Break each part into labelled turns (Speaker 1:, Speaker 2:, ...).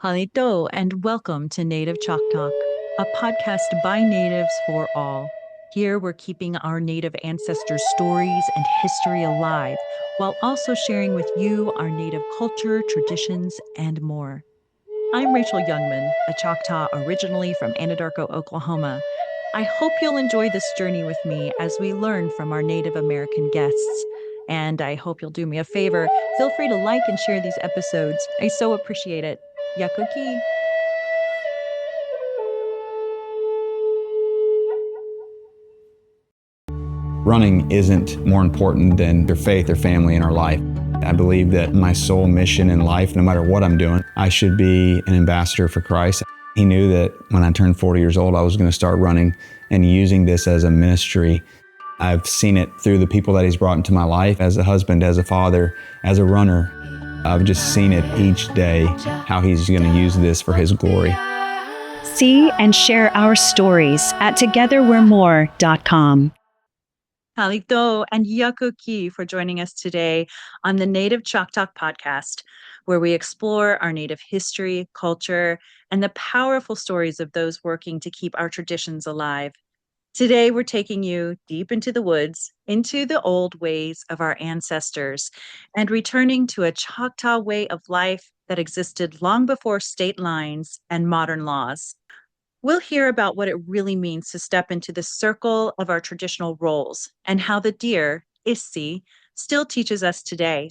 Speaker 1: Halito, and welcome to Native Chalk Talk, a podcast by natives for all. Here we're keeping our Native ancestors' stories and history alive, while also sharing with you our Native culture, traditions, and more. I'm Rachel Youngman, a Choctaw originally from Anadarko, Oklahoma. I hope you'll enjoy this journey with me as we learn from our Native American guests. And I hope you'll do me a favor. Feel free to like and share these episodes. I so appreciate it. Yakuki.
Speaker 2: Running isn't more important than their faith, their family, and our life. I believe that my sole mission in life, no matter what I'm doing, I should be an ambassador for Christ. He knew that when I turned 40 years old, I was going to start running and using this as a ministry. I've seen it through the people that he's brought into my life as a husband, as a father, as a runner. I've just seen it each day, how he's going to use this for his glory.
Speaker 3: See and share our stories at togetherwe'remore.com.
Speaker 1: Halito and Yakuki for joining us today on the Native Chalk Talk podcast, where we explore our Native history, culture, and the powerful stories of those working to keep our traditions alive. Today, we're taking you deep into the woods, into the old ways of our ancestors, and returning to a Choctaw way of life that existed long before state lines and modern laws. We'll hear about what it really means to step into the circle of our traditional roles and how the deer, Issi, still teaches us today.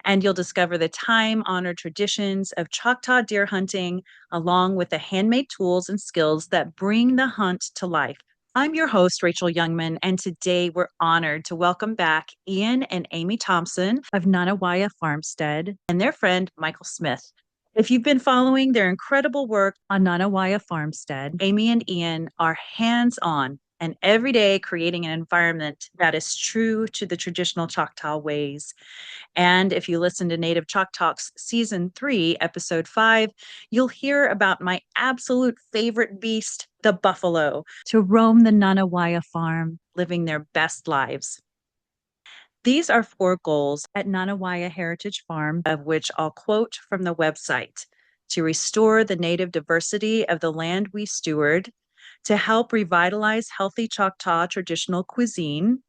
Speaker 1: And you'll discover the time honored traditions of Choctaw deer hunting, along with the handmade tools and skills that bring the hunt to life. I'm your host, Rachel Youngman, and today we're honored to welcome back Ian and Amy Thompson of Nanowaya Farmstead and their friend, Michael Smith. If you've been following their incredible work on Nanowaya Farmstead, Amy and Ian are hands-on and every day creating an environment that is true to the traditional Choctaw ways. And if you listen to Native Chalk Talks Season 3, Episode 5, you'll hear about my absolute favorite beast, the buffalo, to roam the Nanowaya farm, living their best lives. These are 4 goals at Nanowaya Heritage Farm, of which I'll quote from the website: to restore the native diversity of the land we steward, to help revitalize healthy Choctaw traditional cuisine,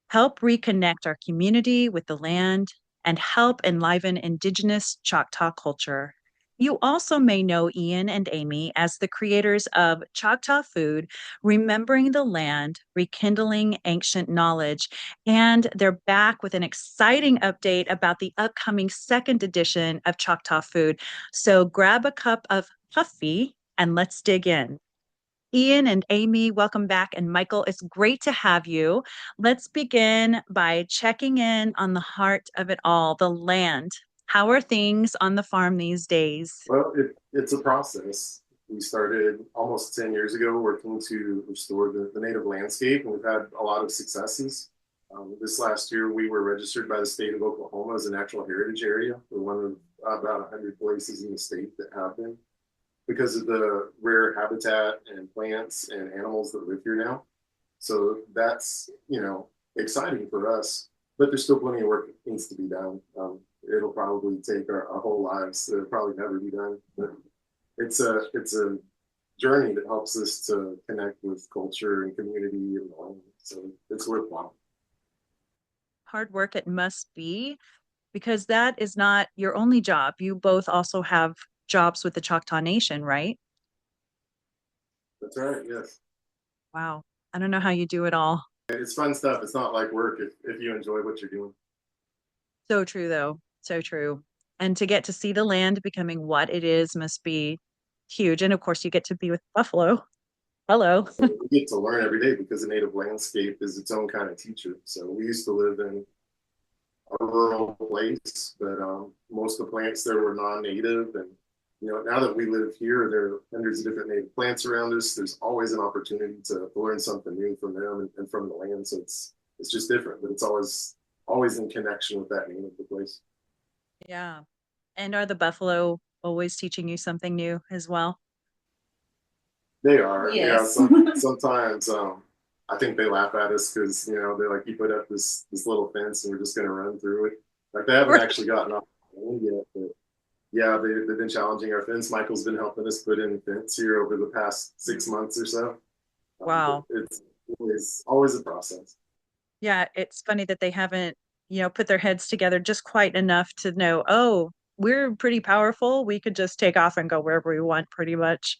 Speaker 1: help reconnect our community with the land, and help enliven Indigenous Choctaw culture. You also may know Ian and Amy as the creators of Choctaw Food, Remembering the Land, Rekindling Ancient Knowledge, and they're back with an exciting update about the upcoming second edition of Choctaw Food. So grab a cup of coffee and let's dig in. Ian and Amy, welcome back. And Michael, it's great to have you. Let's begin by checking in on the heart of it all, the land. How are things on the farm these days?
Speaker 4: Well, it's a process. We started almost 10 years ago working to restore the native landscape, and we've had a lot of successes. This last year, we were registered by the state of Oklahoma as a natural heritage area. We're one of about 100 places in the state that have been, because of the rare habitat and plants and animals that live here now. So that's, exciting for us, but there's still plenty of work that needs to be done. It'll probably take our whole lives. It'll probably never be done, but it's a journey that helps us to connect with culture and community and all. So it's worthwhile.
Speaker 1: Hard work it must be, because that is not your only job. You both also have jobs with the Choctaw Nation, right?
Speaker 4: That's right. Yes.
Speaker 1: Wow. I don't know how you do it all.
Speaker 4: It's fun stuff. It's not like work if you enjoy what you're doing.
Speaker 1: So true, though. So true. And to get to see the land becoming what it is must be huge. And of course, you get to be with buffalo. Hello.
Speaker 4: We get to learn every day because the native landscape is its own kind of teacher. So we used to live in a rural place, but most of the plants there were non-native. And now that we live here, there are hundreds of different native plants around us. There's always an opportunity to learn something new from them and from the land. So it's just different, but it's always in connection with that name of the place.
Speaker 1: Yeah. And are the buffalo always teaching you something new as well?
Speaker 4: They are.
Speaker 5: Yes.
Speaker 4: Yeah. Sometimes I think they laugh at us because they're like, you put up this little fence and we're just going to run through it. Like they haven't actually gotten off the land yet, but Yeah, they've been challenging our fence. Michael's been helping us put in fence here over the past 6 months or so. But
Speaker 1: Wow.
Speaker 4: it's always a process.
Speaker 1: Yeah, it's funny that they haven't, put their heads together just quite enough to know, oh, we're pretty powerful. We could just take off and go wherever we want, pretty much.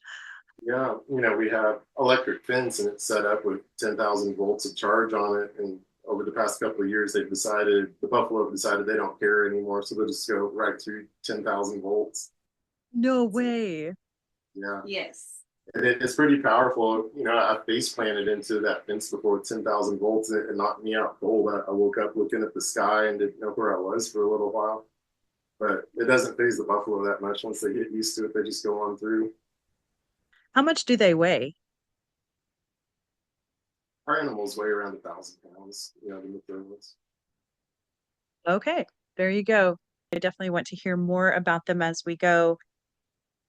Speaker 4: Yeah, we have electric fence and it's set up with 10,000 volts of charge on it. And over the past couple of years, the Buffalo have decided they don't care anymore. So they'll just go right through 10,000 volts.
Speaker 1: No
Speaker 4: So,
Speaker 1: way.
Speaker 4: yeah.
Speaker 5: Yes.
Speaker 4: And it's pretty powerful. I face planted into that fence before with 10,000 volts and it knocked me out cold. I woke up looking at the sky and didn't know where I was for a little while. But it doesn't phase the buffalo that much. Once they get used to it, they just go on through.
Speaker 1: How much do they weigh?
Speaker 4: Our animals weigh around 1,000 pounds, the mature ones.
Speaker 1: Okay, there you go. I definitely want to hear more about them as we go.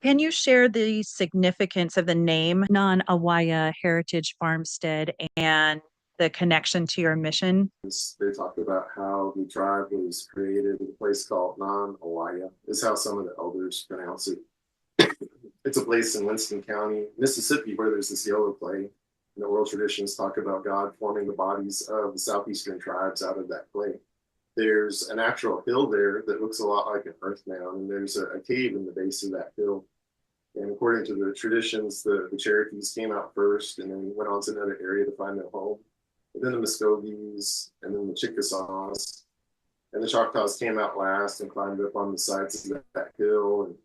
Speaker 1: Can you share the significance of the name Nan Awaya Heritage Farmstead and the connection to your mission?
Speaker 4: They talk about how the tribe was created in a place called Nan Awaya, is how some of the elders pronounce it. It's a place in Winston County, Mississippi, where there's this yellow clay. And the oral traditions talk about God forming the bodies of the southeastern tribes out of that clay. There's a natural hill there that looks a lot like an earth mound, and there's a cave in the base of that hill. And according to the traditions, the Cherokees came out first and then went on to another area to find their home. And then the Muskogees, and then the Chickasaws, and the Choctaws came out last and climbed up on the sides of that hill. And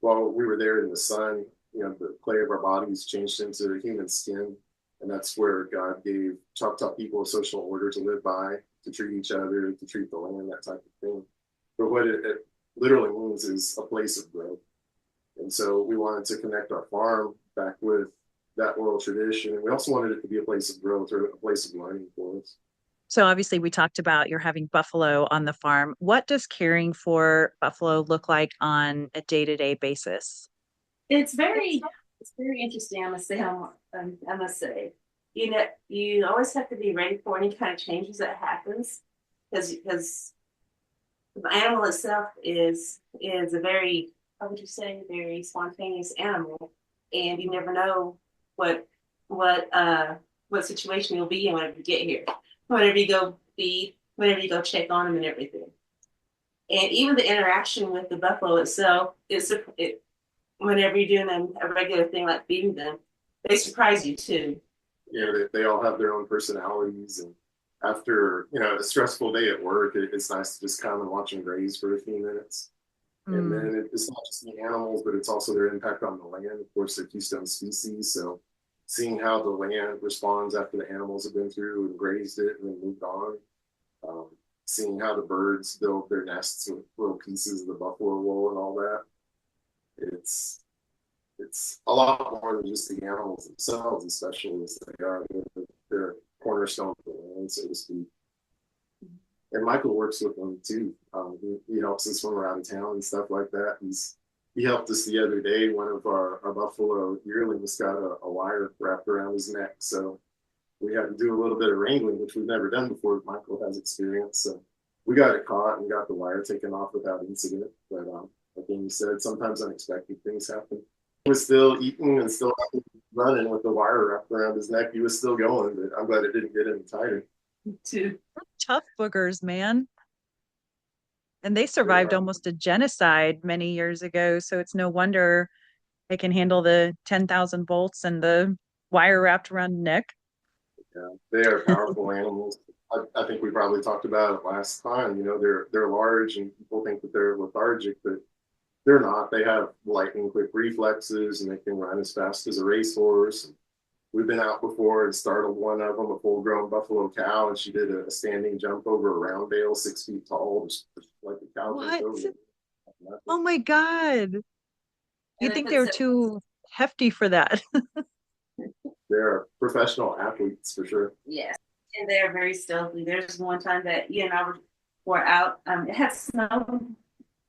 Speaker 4: while we were there in the sun, the clay of our bodies changed into human skin. And that's where God gave Choctaw people a social order to live by, to treat each other, to treat the land, that type of thing. But what it literally means is a place of growth. And so we wanted to connect our farm back with that oral tradition. And we also wanted it to be a place of growth or a place of learning for us.
Speaker 1: So obviously we talked about you're having buffalo on the farm. What does caring for buffalo look like on a day-to-day basis?
Speaker 5: It's very interesting. I must say, you always have to be ready for any kind of changes that happens because the animal itself is a very, how would you say, very spontaneous animal, and you never know what situation you'll be in whenever you get here, whenever you go feed, whenever you go check on them and everything. And even the interaction with the buffalo itself whenever you're doing a regular thing like feeding them, they surprise you too.
Speaker 4: They all have their own personalities. And after, a stressful day at work, it's nice to just come and watch them graze for a few minutes. And then it's not just the animals, but it's also their impact on the land. Of course, they're keystone species. So seeing how the land responds after the animals have been through and grazed it and then moved on. Seeing how the birds build their nests with little pieces of the buffalo wool and all that. It's a lot more than just the animals themselves, especially as they are. They're cornerstone of the land, so to speak. And Michael works with them too. He helps us when we're out of town and stuff like that. He helped us the other day. One of our buffalo yearlings got a wire wrapped around his neck, so we had to do a little bit of wrangling, which we've never done before. Michael has experience, so we got it caught and got the wire taken off without incident. But like Amy said, sometimes unexpected things happen. He was still eating and still running with the wire wrapped around his neck. He was still going, but I'm glad it didn't get any tighter.
Speaker 5: Too.
Speaker 1: Tough boogers, man. And they survived almost a genocide many years ago, so it's no wonder they can handle the 10,000 volts and the wire wrapped around the neck.
Speaker 4: Yeah, they are powerful animals. I think we probably talked about it last time. They're large and people think that they're lethargic, but they're not. They have lightning quick reflexes and they can run as fast as a racehorse. We've been out before and startled one of them, a full-grown buffalo cow, and she did a standing jump over a round bale, 6 feet tall, just like a cow.
Speaker 1: What? Oh my God. You'd think they were too hefty for that.
Speaker 4: They're professional athletes for sure.
Speaker 5: Yes, and they're very stealthy. There's one time that you and I were out. It had snowed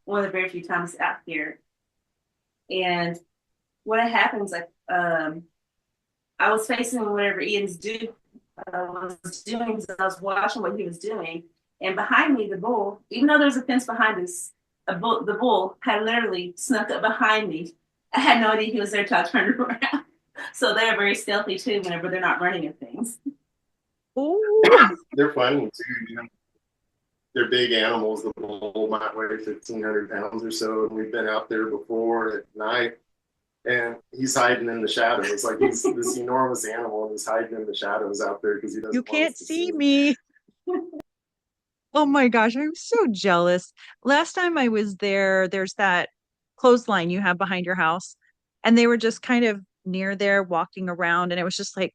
Speaker 5: one of the very few times out here, and what happens I was facing whatever Ian's was doing, so I was watching what he was doing, and behind me, the bull, even though there was a fence behind us, the bull had literally snuck up behind me. I had no idea he was there till I turned around. So they're very stealthy too whenever they're not running at things.
Speaker 1: Oh,
Speaker 4: They're funny too. You know, they're big animals. The bull might weigh 1,500 pounds or so, and we've been out there before at night, and he's hiding in the shadows. Like he's this enormous animal, and he's hiding in the shadows out there because he
Speaker 1: you
Speaker 4: doesn't want us
Speaker 1: can't
Speaker 4: to see
Speaker 1: see
Speaker 4: him.
Speaker 1: me. Oh my gosh, I'm so jealous. Last time I was there, there's that clothesline you have behind your house, and they were just kind of near there walking around, and it was just like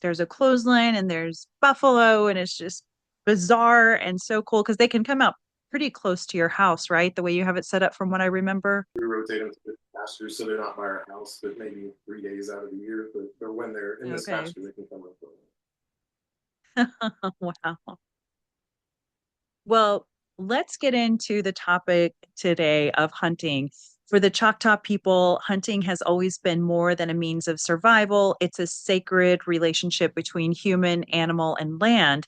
Speaker 1: there's a clothesline and there's buffalo, and it's just bizarre and so cool because they can come out pretty close to your house, right? The way you have it set up from what I remember.
Speaker 4: We rotate them to the pastures, so they're not by our house, but maybe 3 days out of the year. But when they're in this
Speaker 1: Okay.
Speaker 4: pasture, they can come up.
Speaker 1: Wow. Well, let's get into the topic today of hunting. For the Choctaw people, hunting has always been more than a means of survival. It's a sacred relationship between human, animal, and land.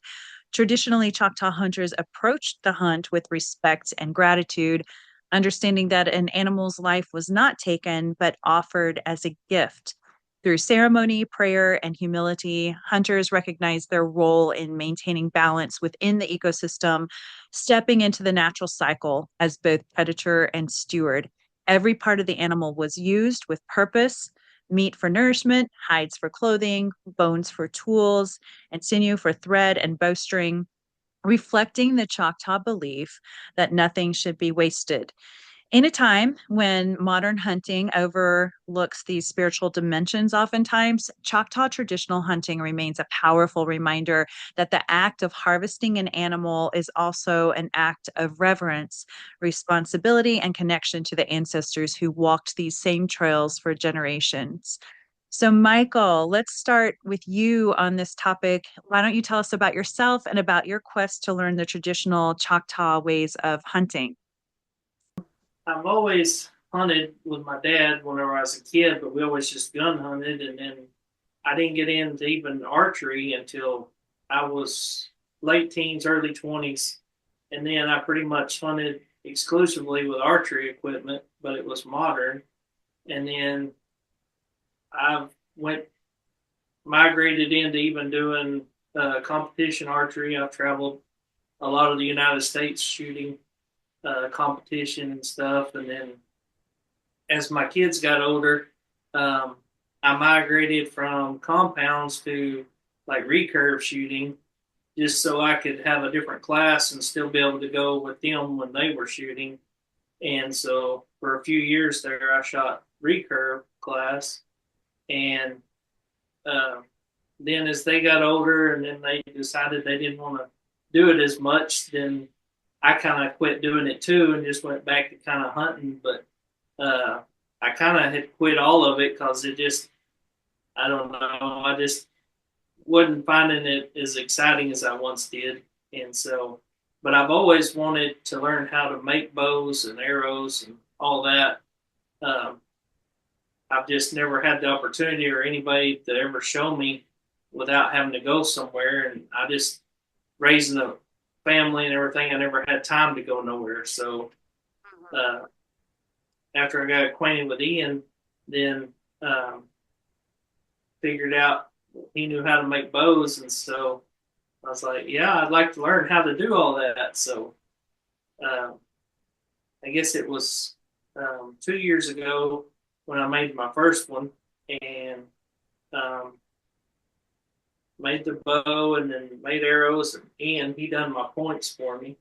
Speaker 1: Traditionally, Choctaw hunters approached the hunt with respect and gratitude, understanding that an animal's life was not taken, but offered as a gift. Through ceremony, prayer, and humility, hunters recognize their role in maintaining balance within the ecosystem, stepping into the natural cycle as both predator and steward. Every part of the animal was used with purpose: meat for nourishment, hides for clothing, bones for tools, and sinew for thread and bowstring, reflecting the Choctaw belief that nothing should be wasted. In a time when modern hunting overlooks these spiritual dimensions, oftentimes, Choctaw traditional hunting remains a powerful reminder that the act of harvesting an animal is also an act of reverence, responsibility, and connection to the ancestors who walked these same trails for generations. So, Michael, let's start with you on this topic. Why don't you tell us about yourself and about your quest to learn the traditional Choctaw ways of hunting?
Speaker 6: I've always hunted with my dad whenever I was a kid, but we always just gun hunted. And then I didn't get into even archery until I was late teens, early 20s. And then I pretty much hunted exclusively with archery equipment, but it was modern. And then I went migrated into even doing competition archery. I've traveled a lot of the United States shooting competition and stuff. And then as my kids got older, I migrated from compounds to like recurve shooting just so I could have a different class and still be able to go with them when they were shooting. And so for a few years there, I shot recurve class. And then as they got older and then they decided they didn't want to do it as much, then I kind of quit doing it too and just went back to kind of hunting. But I kind of had quit all of it because it just, I don't know, I just wasn't finding it as exciting as I once did. And so, but I've always wanted to learn how to make bows and arrows and all that. I've just never had the opportunity or anybody to ever show me without having to go somewhere. And I just, raising a family and everything, I never had time to go nowhere. So after I got acquainted with Ian, then figured out he knew how to make bows. And so I was like, yeah, I'd like to learn how to do all that. So I guess it was 2 years ago when I made my first one and made the bow and then made arrows. And he done my points for me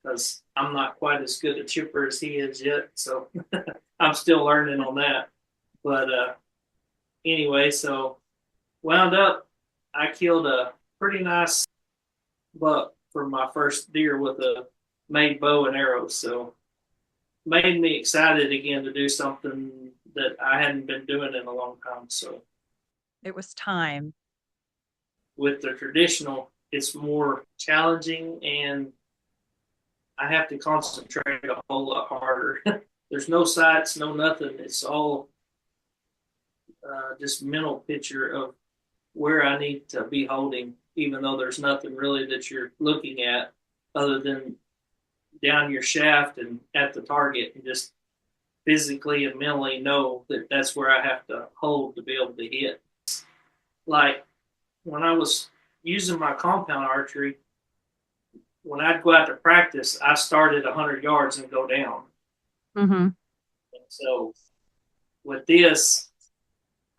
Speaker 6: because I'm not quite as good a chipper as he is yet. So I'm still learning on that. But anyway, so wound up, I killed a pretty nice buck for my first deer with a made bow and arrows. So made me excited again to do something that I hadn't been doing in a long time. So
Speaker 1: It was time.
Speaker 6: with the traditional, it's more challenging and I have to concentrate a whole lot harder. There's no sights, no nothing. It's all just mental picture of where I need to be holding, even though there's nothing really that you're looking at other than down your shaft and at the target, and just physically and mentally know that that's where I have to hold to be able to hit. Like when I was using my compound archery, when I'd go out to practice, I started 100 yards and go down.
Speaker 1: Mm-hmm.
Speaker 6: And so with this,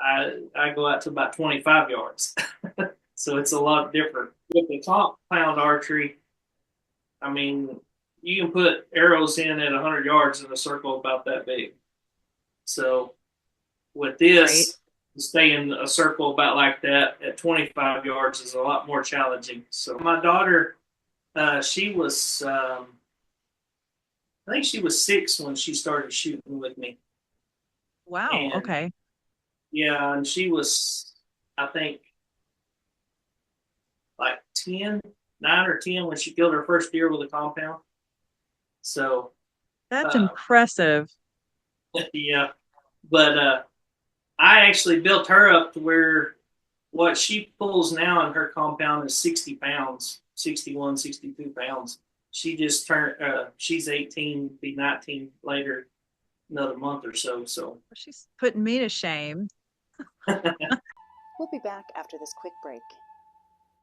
Speaker 6: I go out to about 25 yards. So it's a lot different. With the compound archery, I mean, you can put arrows in at 100 yards in a circle about that big. So with this, stay in a circle about like that at 25 yards is a lot more challenging. So my daughter, she was, I think she was 6 when she started shooting with me.
Speaker 1: Wow.
Speaker 6: And
Speaker 1: Okay.
Speaker 6: yeah, and she was, I think, like 10, 9 or 10 when she killed her first deer with a compound. So
Speaker 1: That's impressive.
Speaker 6: yeah, but I actually built her up to where what she pulls now in her compound is 60 pounds, 61, 62 pounds. She just turned, she's 18, be 19 later, another month or so. So
Speaker 1: She's putting me to shame.
Speaker 7: We'll be back after this quick break.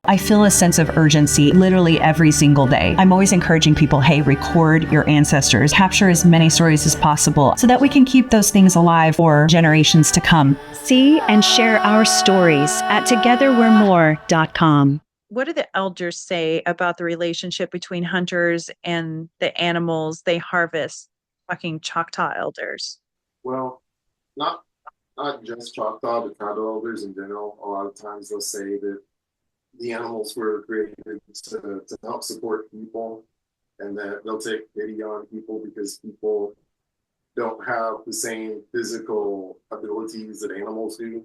Speaker 3: I feel a sense of urgency literally every single day. I'm always encouraging people, hey, record your ancestors, capture as many stories as possible so that we can keep those things alive for generations to come.
Speaker 8: See and share our stories at togetherwe'remore.com.
Speaker 1: What do the elders say about the relationship between hunters and the animals they harvest? Talking Choctaw elders.
Speaker 4: Well, not just Choctaw, but tribal elders in general. A lot of times they'll say that the animals were created to help support people, and that they'll take pity on people because people don't have the same physical abilities that animals do.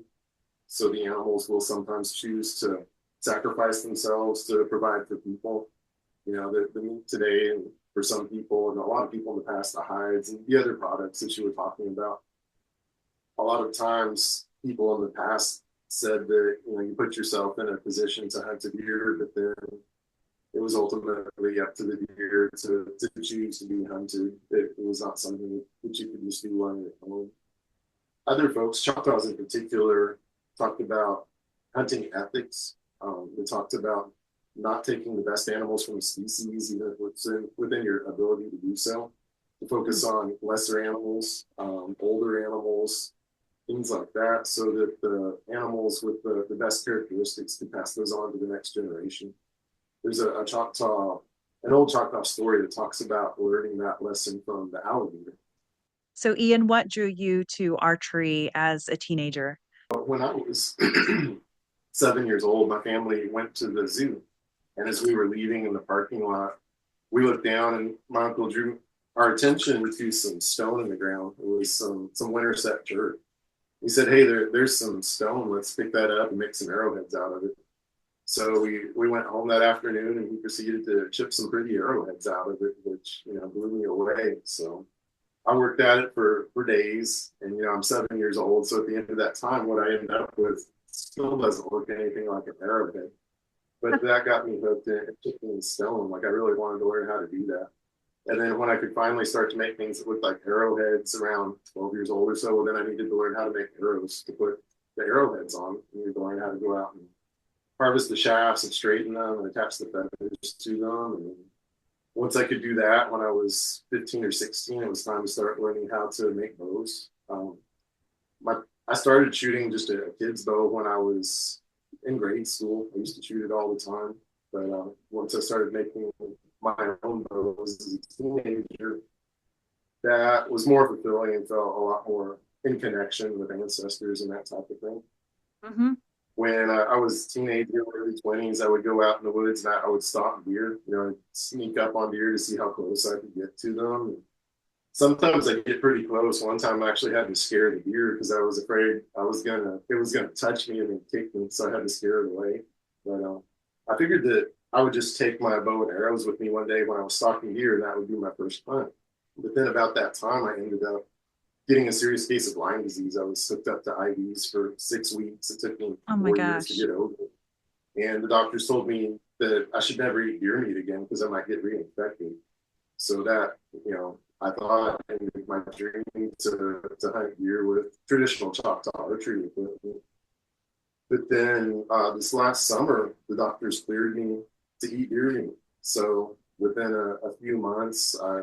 Speaker 4: So the animals will sometimes choose to sacrifice themselves to provide for people. You know, the meat today, and for some people, and a lot of people in the past, the hides and the other products that you were talking about. A lot of times, people in the past said that, you know, you put yourself in a position to hunt a deer, but then it was ultimately up to the deer to choose to be hunted. It was not something that you could just do on your own. Other folks, Choctaws in particular, talked about hunting ethics. They talked about not taking the best animals from a species, even if it's within your ability to do so. To focus on lesser animals, older animals, things like that, so that the animals with the best characteristics can pass those on to the next generation. There's an old Choctaw story that talks about learning that lesson from the alligator.
Speaker 1: So, Ian, what drew you to archery as a teenager?
Speaker 4: When I was 7 years old, my family went to the zoo. And as we were leaving in the parking lot, we looked down and my uncle drew our attention to some stone in the ground. It was some winterset dirt. He said, hey, there's some stone. Let's pick that up and make some arrowheads out of it. So we went home that afternoon and he proceeded to chip some pretty arrowheads out of it, which, you know, blew me away. So I worked at it for days, and, you know, I'm 7 years old. So at the end of that time, what I ended up with still doesn't look anything like an arrowhead. But that got me hooked in chipping stone. Like I really wanted to learn how to do that. And then when I could finally start to make things that looked like arrowheads around 12 years old or so, well, then I needed to learn how to make arrows to put the arrowheads on. I needed to learn how to go out and harvest the shafts and straighten them and attach the feathers to them. And once I could do that, when I was 15 or 16, it was time to start learning how to make bows. I started shooting just a kid's bow when I was in grade school. I used to shoot it all the time. But once I started making my own bows as a teenager, that was more fulfilling and felt a lot more in connection with ancestors and that type of thing.
Speaker 1: Mm-hmm.
Speaker 4: When I was a teenager, early 20s, I would go out in the woods and I would stalk deer, you know, sneak up on deer to see how close I could get to them. And sometimes I get pretty close. One time I actually had to scare the deer because I was afraid it was gonna touch me and then kick me, so I had to scare it away. But I figured that I would just take my bow and arrows with me one day when I was stalking deer, and that would be my first hunt. But then about that time, I ended up getting a serious case of Lyme disease. I was hooked up to IVs for 6 weeks. It took me 4 years to get over it. And the doctors told me that I should never eat deer meat again because I might get reinfected. So that, I thought in my dream to hunt deer with traditional Choctaw archery equipment. But then this last summer, the doctors cleared me to eat deer meat. So within a few months, I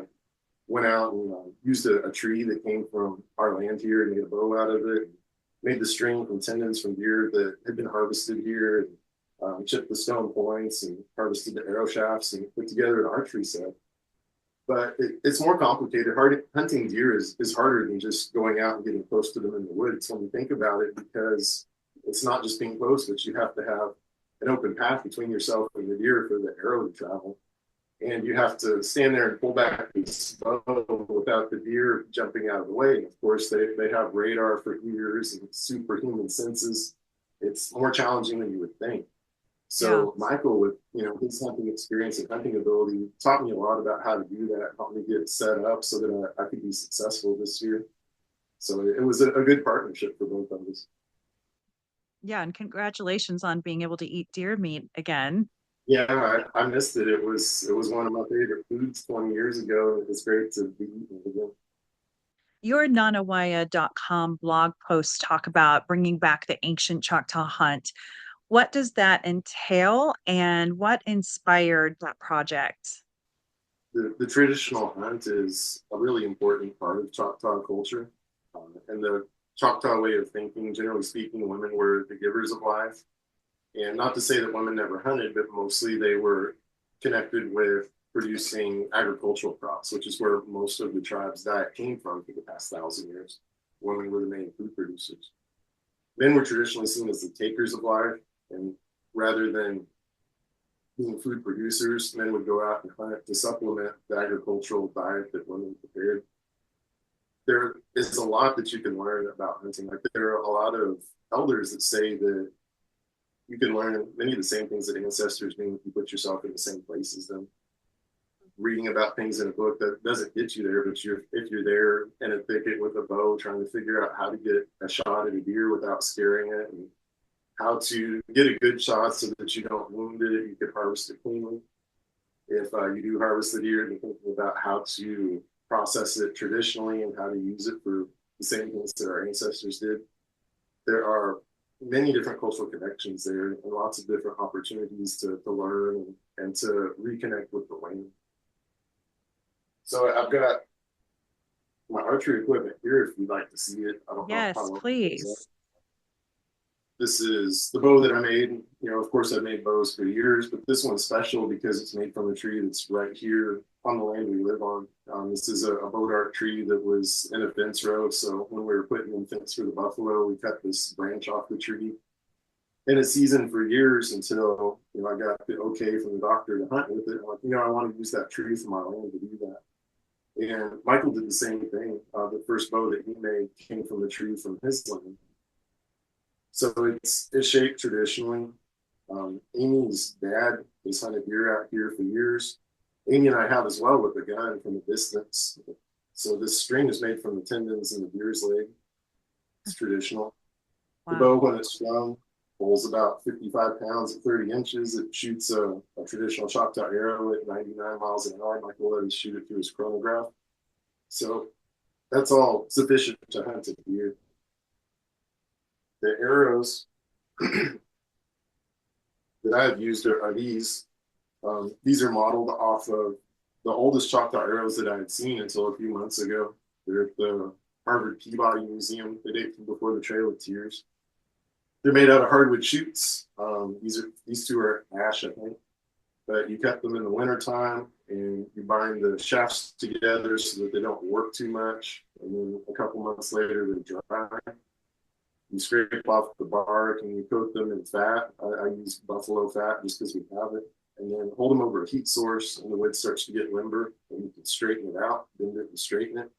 Speaker 4: went out and used a tree that came from our land here and made a bow out of it. Made the string from tendons from deer that had been harvested here, and chipped the stone points and harvested the arrow shafts and put together an archery set. But it's more complicated. Hunting deer is harder than just going out and getting close to them in the woods when you think about it, because it's not just being close, but you have to have an open path between yourself and the deer for the arrow to travel. And you have to stand there and pull back the bow without the deer jumping out of the way. And of course, they have radar for ears and superhuman senses. It's more challenging than you would think. So yeah. Michael, with his hunting experience and hunting ability, taught me a lot about how to do that, helped me get set up so that I could be successful this year. So it was a good partnership for both of us.
Speaker 1: Yeah, and congratulations on being able to eat deer meat again.
Speaker 4: Yeah, I missed it. It was one of my favorite foods 20 years ago. It was great to be eating it again.
Speaker 1: Your nanowaya.com blog posts talk about bringing back the ancient Choctaw hunt. What does that entail, and what inspired that project?
Speaker 4: The traditional hunt is a really important part of Choctaw culture. And the Choctaw way of thinking, generally speaking, women were the givers of life. And not to say that women never hunted, but mostly they were connected with producing agricultural crops, which is where most of the tribe's diet came from for the past 1,000 years. Women were the main food producers. Men were traditionally seen as the takers of life, and rather than being food producers, men would go out and hunt to supplement the agricultural diet that women prepared. There is a lot that you can learn about hunting. Like, there are a lot of elders that say that you can learn many of the same things that ancestors do if you put yourself in the same place as them. Reading about things in a book that doesn't get you there, but if you're there in a thicket with a bow trying to figure out how to get a shot at a deer without scaring it, and how to get a good shot so that you don't wound it, you can harvest it cleanly. If you do harvest the deer, you're thinking about how to process it traditionally and how to use it for the same things that our ancestors did. There are many different cultural connections there, and lots of different opportunities to learn and to reconnect with the land. So I've got my archery equipment here if you'd like to see it. I don't know
Speaker 1: Yes, please.
Speaker 4: This is the bow that I made. Of course, I've made bows for years, but this one's special because it's made from a tree that's right here on the land we live on. This is a boat arc tree that was in a fence row. So when we were putting in fence for the buffalo, we cut this branch off the tree. And it seasoned for years until I got the okay from the doctor to hunt with it. I'm like, I want to use that tree for my land to do that. And Michael did the same thing. The first bow that he made came from the tree from his land. So it's shaped traditionally. Amy's dad has hunted deer out here for years. Amy and I have as well with a gun from a distance. So this string is made from the tendons in the deer's leg. It's traditional. Wow. The bow, when it's strung, pulls about 55 pounds at 30 inches. It shoots a traditional Choctaw arrow at 99 miles an hour. Michael let us shoot it through his chronograph. So that's all sufficient to hunt a deer. The arrows that I've used are these. These are modeled off of the oldest Choctaw arrows that I had seen until a few months ago. They're at the Harvard Peabody Museum. They date from before the Trail of Tears. They're made out of hardwood shoots. These two are ash, I think. But you cut them in the wintertime and you bind the shafts together so that they don't warp too much. And then a couple months later, they're dry. You scrape off the bark and you coat them in fat. I use buffalo fat just because we have it. And then hold them over a heat source and the wood starts to get limber and you can straighten it out, bend it and straighten it.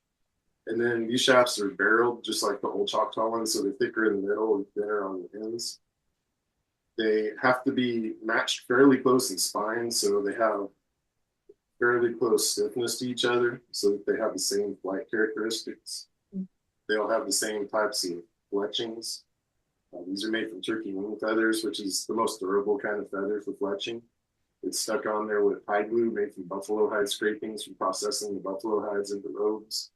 Speaker 4: And then these shafts are barreled just like the old Choctaw ones, so they're thicker in the middle and thinner on the ends. They have to be matched fairly close in spine, so they have fairly close stiffness to each other so that they have the same flight characteristics. They all have the same types of fletchings. These are made from turkey wing feathers, which is the most durable kind of feather for fletching. It's stuck on there with hide glue made from buffalo hide scrapings from processing the buffalo hides into robes.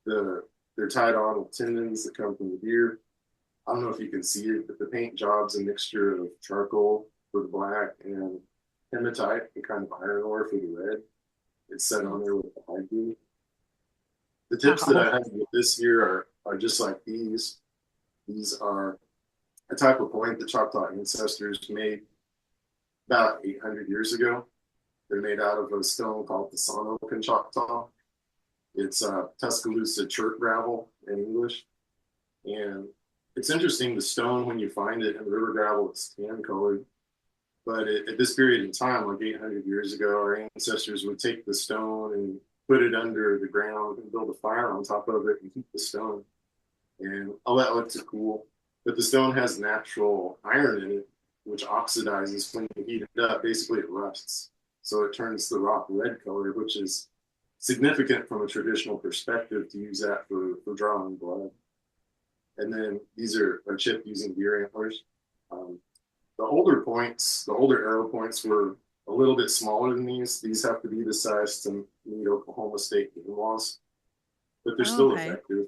Speaker 4: They're tied on with tendons that come from the deer. I don't know if you can see it, but the paint job's a mixture of charcoal for the black and hematite, the kind of iron ore for the red. It's set on there with the hide glue. The tips that I have with this here are just like these. These are a type of point that Choctaw ancestors made about 800 years ago. They're made out of a stone called the Son Oak in Choctaw. It's Tuscaloosa chert gravel in English. And it's interesting, the stone, when you find it in river gravel, it's tan colored. But at this period in time, like 800 years ago, our ancestors would take the stone and put it under the ground and build a fire on top of it and heat the stone. And all that looks cool. But the stone has natural iron in it, which oxidizes when you heat it up. Basically, it rusts. So it turns the rock red color, which is significant from a traditional perspective to use that for drawing blood. And then these are chipped using deer antlers. The older arrow points were a little bit smaller than these. These have to be the size to meet Oklahoma state game laws, but they're still effective.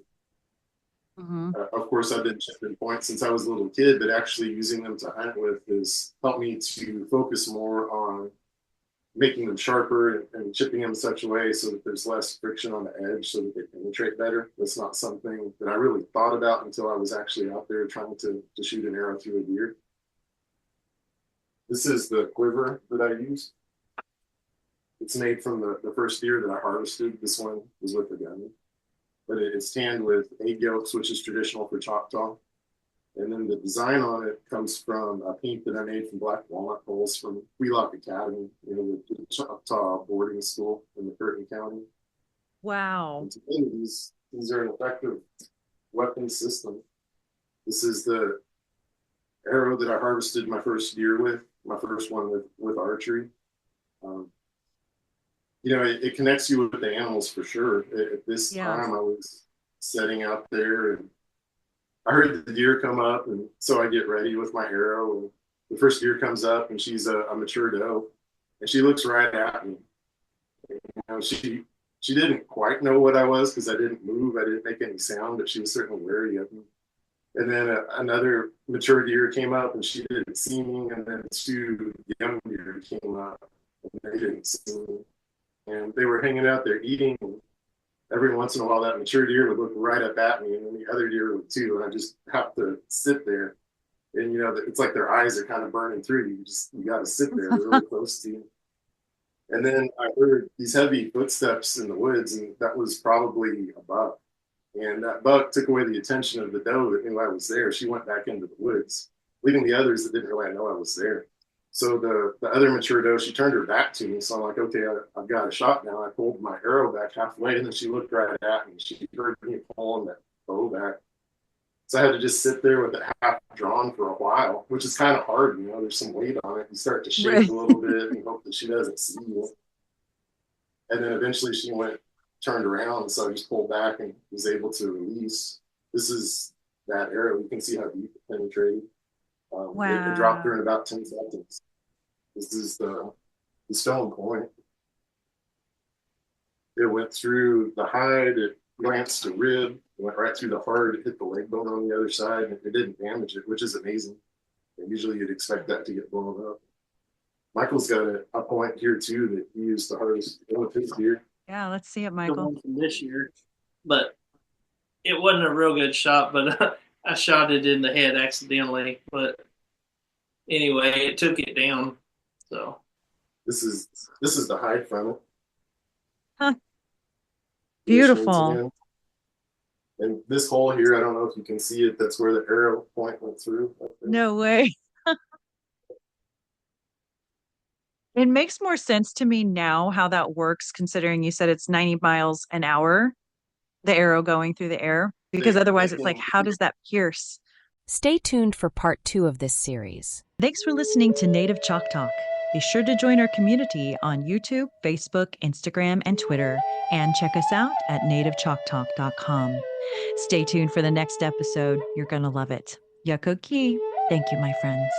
Speaker 1: Mm-hmm.
Speaker 4: Of course, I've been chipping points since I was a little kid, but actually using them to hunt with has helped me to focus more on making them sharper and chipping them in such a way so that there's less friction on the edge so that they penetrate better. That's not something that I really thought about until I was actually out there trying to shoot an arrow through a deer. This is the quiver that I use. It's made from the first deer that I harvested. This one was with a gun. But it's tanned with egg yolks, which is traditional for Choctaw. And then the design on it comes from a paint that I made from black walnut poles from Wheelock Academy, the Choctaw boarding school in McCurtain County.
Speaker 1: Wow.
Speaker 4: And to me, these are an effective weapon system. This is the arrow that I harvested my first deer with, my first one with archery. It connects you with the animals for sure. At this time, I was setting out there and I heard the deer come up, and so I get ready with my arrow. And the first deer comes up, and she's a mature doe, and she looks right at me. She didn't quite know what I was because I didn't move, I didn't make any sound, but she was certainly wary of me. And then another mature deer came up, and she didn't see me. And then two young deer came up, and they didn't see me. And they were hanging out there eating. And every once in a while, that mature deer would look right up at me, and then the other deer would too. And I just have to sit there. And it's like their eyes are kind of burning through you. You got to sit there. They're really close to you. And then I heard these heavy footsteps in the woods, and that was probably a buck. And that buck took away the attention of the doe that knew I was there. She went back into the woods, leaving the others that didn't really know I was there. So the other mature doe, she turned her back to me. So I'm like, okay, I've got a shot now. I pulled my arrow back halfway, and then she looked right at me. She heard me pulling that bow back. So I had to just sit there with it half drawn for a while, which is kind of hard. There's some weight on it. You start to shake a little bit and hope that she doesn't see you. And then eventually she turned around. So I just pulled back and was able to release. This is that arrow. You can see how deep it penetrated. It dropped her in about 10 seconds. This is the stone point. It went through the hide. It glanced the rib. It went right through the heart. It hit the leg bone on the other side. And it didn't damage it, which is amazing. And usually you'd expect that to get blown up. Michael's got a point here too that he used to harvest with his deer.
Speaker 1: Yeah, let's see it,
Speaker 6: The
Speaker 1: Michael.
Speaker 6: one from this year, but it wasn't a real good shot. But I shot it in the head accidentally. But anyway, it took it down. So
Speaker 4: this is the hide from it.
Speaker 1: Huh. Beautiful.
Speaker 4: And this hole here, I don't know if you can see it. That's where the arrow point went through.
Speaker 1: No way. It makes more sense to me now how that works, considering you said it's 90 miles an hour, the arrow going through the air, because otherwise it's like, how does that pierce?
Speaker 9: Stay tuned for part 2 of this series.
Speaker 1: Thanks for listening to Native Chalk Talk. Be sure to join our community on YouTube, Facebook, Instagram, and Twitter, and check us out at nativechalktalk.com. Stay tuned for the next episode. You're going to love it. Yakoki. Thank you, my friends.